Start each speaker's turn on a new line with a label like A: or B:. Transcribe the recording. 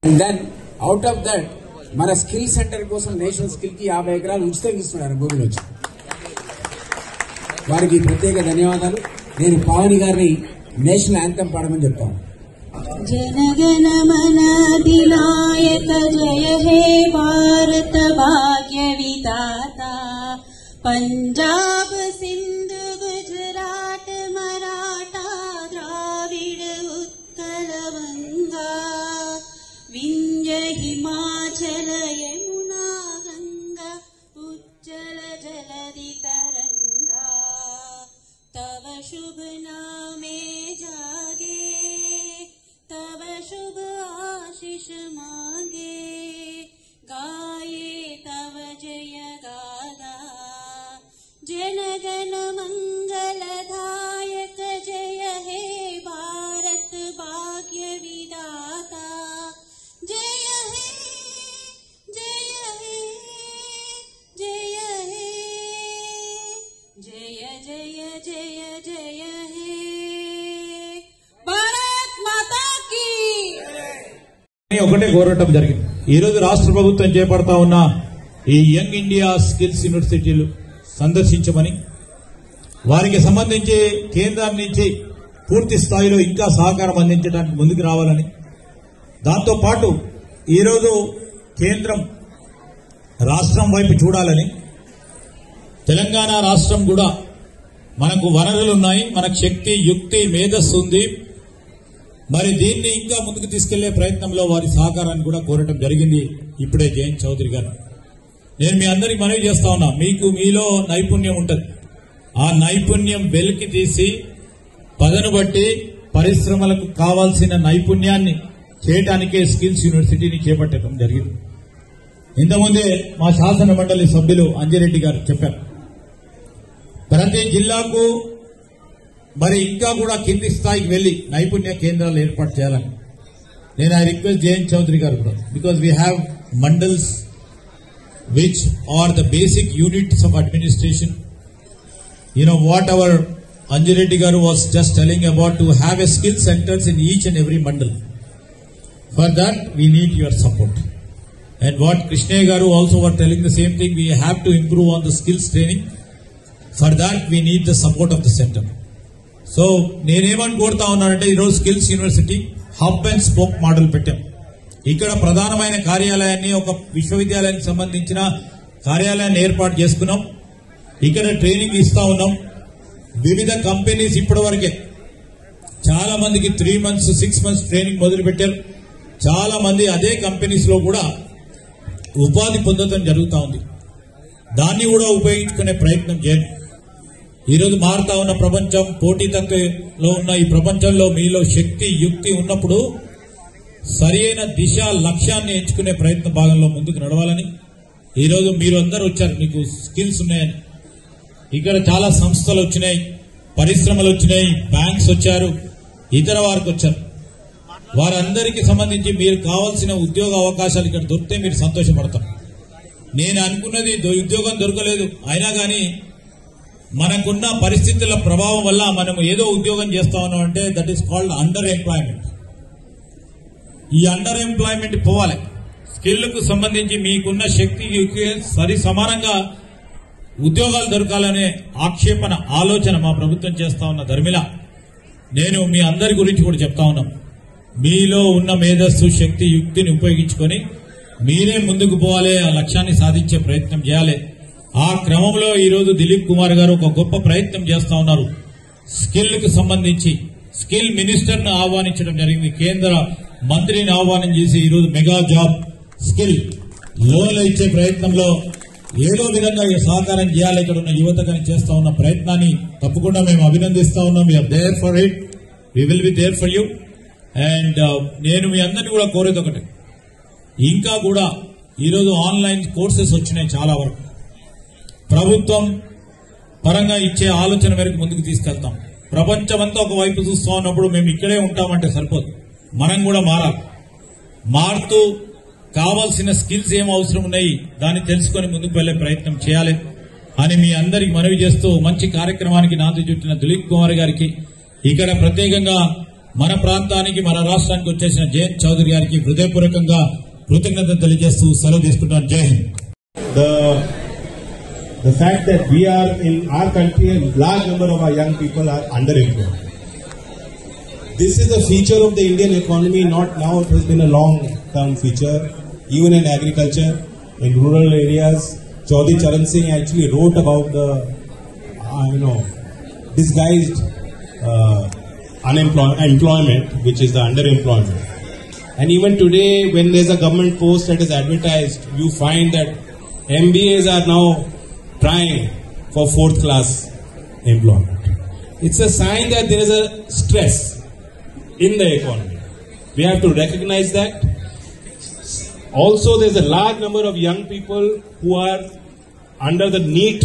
A: Then out of that మన skill centre కోసం national skill కి 50 ఎకరాలు ఉచితంగా ఇస్తున్నారు భూమిలో వచ్చి. వారికి ప్రత్యేక ధన్యవాదాలు. నేను పావని గారిని నేషనల్ యాంథమ్ పాడమని చెప్తాను.
B: జనగణ మన అధినాయక జయ హే భారత భాగ్య విధాత పంజాబ్ సింధు గుజరాత్ మరాఠా ద్రావిడ ఉత్కళ వంగా వింధ్య హిమాచల యమునా గంగా ఉజ్జల జలధి తరంగా తవ శుభ నామే జాగే तव शुभ आशीष मांगे गाये तव जय गादा जनगण मंगलदायक जय हे भारत भाग्य विधाता जय हे जय हे जय हे जय जय जय जय हे
C: ఒకటే కోరటం జరిగింది. ఈ రోజు రాష్ట్ర ప్రభుత్వం చేపడతా ఉన్న ఈ యంగ్ ఇండియా స్కిల్స్ యూనివర్సిటీలు సందర్శించమని, వారికి సంబంధించి కేంద్రం నుంచి పూర్తి స్థాయిలో ఇంకా సహకారం అందించడానికి ముందుకు రావాలని, దాంతో పాటు ఈరోజు కేంద్రం రాష్ట్రం వైపు చూడాలని, తెలంగాణ రాష్ట్రం కూడా మనకు వనరులున్నాయి, మనకు శక్తి యుక్తి మేధస్సు ఉంది, మరి దీన్ని ఇంకా ముందుకు తీసుకెళ్లే ప్రయత్నంలో వారి సహకారాన్ని కూడా కోరటం జరిగింది ఇప్పుడే జయంత్ చౌదరి గారు. నేను మీ అందరికి మనవి చేస్తా ఉన్నా, మీకు మీలో నైపుణ్యం ఉంటుంది, ఆ నైపుణ్యం వెలికి తీసి పదను బట్టి పరిశ్రమలకు కావాల్సిన నైపుణ్యాన్ని చేయడానికే స్కిల్స్ యూనివర్సిటీని చేపట్టడం జరిగింది. ఇంతకుముందే మా శాసన మండలి సభ్యులు అంజిరెడ్డి గారు చెప్పారు, ప్రతి జిల్లాకు మరి ఇంకా కూడా కింది స్థాయికి వెళ్లి నైపుణ్య కేంద్రాలు ఏర్పాటు చేయాలని నేను ఐ రిక్వెస్ట్ జయంత్ చౌదరి గారు కూడా, because we have mandals which are the basic units of administration. You know what our Anjireddy garu was just telling about, to have a skill centers in each and every mandal. For that we need your support. And what Krishna garu also were telling the same thing, we have to improve on the skills training. For that we need the support of the center. So నేనేమని కోరుతా ఉన్నానంటే, ఈరోజు skills university hub and spoke model పెట్టాం. ఇక్కడ ప్రధానమైన కార్యాలయాన్ని, ఒక విశ్వవిద్యాలయానికి సంబంధించిన కార్యాలయాన్ని ఏర్పాటు చేసుకున్నాం. ఇక్కడ ట్రైనింగ్ ఇస్తా ఉన్నాం. వివిధ కంపెనీస్ ఇప్పటి వరకే చాలా మందికి 3 months 6 months ట్రైనింగ్ మొదలు పెట్టారు. చాలా మంది అదే కంపెనీస్ లో కూడా ఉపాధి పొందడం జరుగుతూ ఉంది. దాన్ని కూడా ఉపయోగించుకునే ప్రయత్నం చేయండి. ఈరోజు మారుతా ఉన్న ప్రపంచం, పోటీతత్వంలో ఉన్న ఈ ప్రపంచంలో మీలో శక్తి యుక్తి ఉన్నప్పుడు సరైన దిశ లక్ష్యాన్ని ఎంచుకునే ప్రయత్న భాగంలో ముందుకు నడవాలని, ఈరోజు మీరు అందరూ వచ్చారు, మీకు స్కిల్స్ ఉన్నాయని. ఇక్కడ చాలా సంస్థలు వచ్చినాయి, పరిశ్రమలు వచ్చినాయి, బ్యాంక్స్ వచ్చారు, ఇతర వారికి వచ్చారు. వారందరికీ సంబంధించి మీరు కావాల్సిన ఉద్యోగ అవకాశాలు ఇక్కడ దొరికితే మీరు సంతోషపడతారు. నేను అనుకున్నది ఉద్యోగం దొరకలేదు, అయినా కానీ మనకున్న పరిస్థితుల ప్రభావం వల్ల మనం ఏదో ఉద్యోగం చేస్తా ఉన్నాం అంటే that is called under employment. ఈ అండర్ ఎంప్లాయ్మెంట్ పోవాలి. స్కిల్ కు సంబంధించి మీకున్న శక్తికి సరి సమానంగా ఉద్యోగాలు దొరకాలనే ఆక్షేపణ ఆలోచన మా ప్రభుత్వం చేస్తా ఉన్న ధర్మిల, నేను మీ అందరి గురించి కూడా చెప్తా ఉన్నాం. మీలో ఉన్న మేధస్సు శక్తి యుక్తిని ఉపయోగించుకొని మీరే ముందుకు పోవాలి, ఆ లక్ష్యాన్ని సాధించే ప్రయత్నం చేయాలి. ఆ క్రమంలో ఈరోజు దిలీప్ కుమార్ గారు ఒక గొప్ప ప్రయత్నం చేస్తా ఉన్నారు. స్కిల్ కు సంబంధించి స్కిల్ మినిస్టర్ ను ఆహ్వానించడం జరిగింది. కేంద్ర మంత్రిని ఆహ్వానం చేసి ఈరోజు మెగా జాబ్ స్కిల్ లోన్లు ఇచ్చే ప్రయత్నంలో ఏదో విధంగా సహకారం చేయాలి ఇక్కడ ఉన్న యువతకని చేస్తా ఉన్న ప్రయత్నాన్ని తప్పకుండా మేము అభినందిస్తా ఉన్నాం. We're there for it, we will be there for you. And నేను మీ అందరినీ కూడా కోరేది ఒకటి, ఇంకా కూడా ఈరోజు ఆన్లైన్ కోర్సెస్ వచ్చినాయి చాలా వరకు. ప్రభుత్వం పరంగా ఇచ్చే ఆలోచన మేరకు ముందుకు తీసుకెళ్తాం. ప్రపంచమంతా ఒకవైపు చూస్తా ఉన్నప్పుడు మేము ఇక్కడే ఉంటామంటే సరిపోదు, మనం కూడా మారాలి. మారుతూ కావాల్సిన స్కిల్స్ ఏం అవసరం ఉన్నాయి దాన్ని తెలుసుకొని ముందుకు వెళ్లే ప్రయత్నం చేయాలి అని మీ అందరికి మనవి చేస్తూ, మంచి కార్యక్రమానికి నాంది చుట్టిన దిలీప్ కుమార్ గారికి, ఇక్కడ ప్రత్యేకంగా మన ప్రాంతానికి మన రాష్ట్రానికి వచ్చేసిన జయంత్ చౌదరి గారికి హృదయపూర్వకంగా కృతజ్ఞతలు తెలియజేస్తూ సెలవు తీసుకుంటాను. జై Hind.
D: The fact that we are in our country, a large number of our young people are underemployed. This is a feature of the Indian economy, not now, it has been a long-term feature, even in agriculture, in rural areas. Chaudhary Charan Singh actually wrote about the, disguised employment, which is the underemployment. And even today, when there's a government post that is advertised, you find that MBAs are now trying for fourth class employment. It's a sign that there is a stress in the economy. We have to recognize that. Also, there's a large number of young people who are under the NEET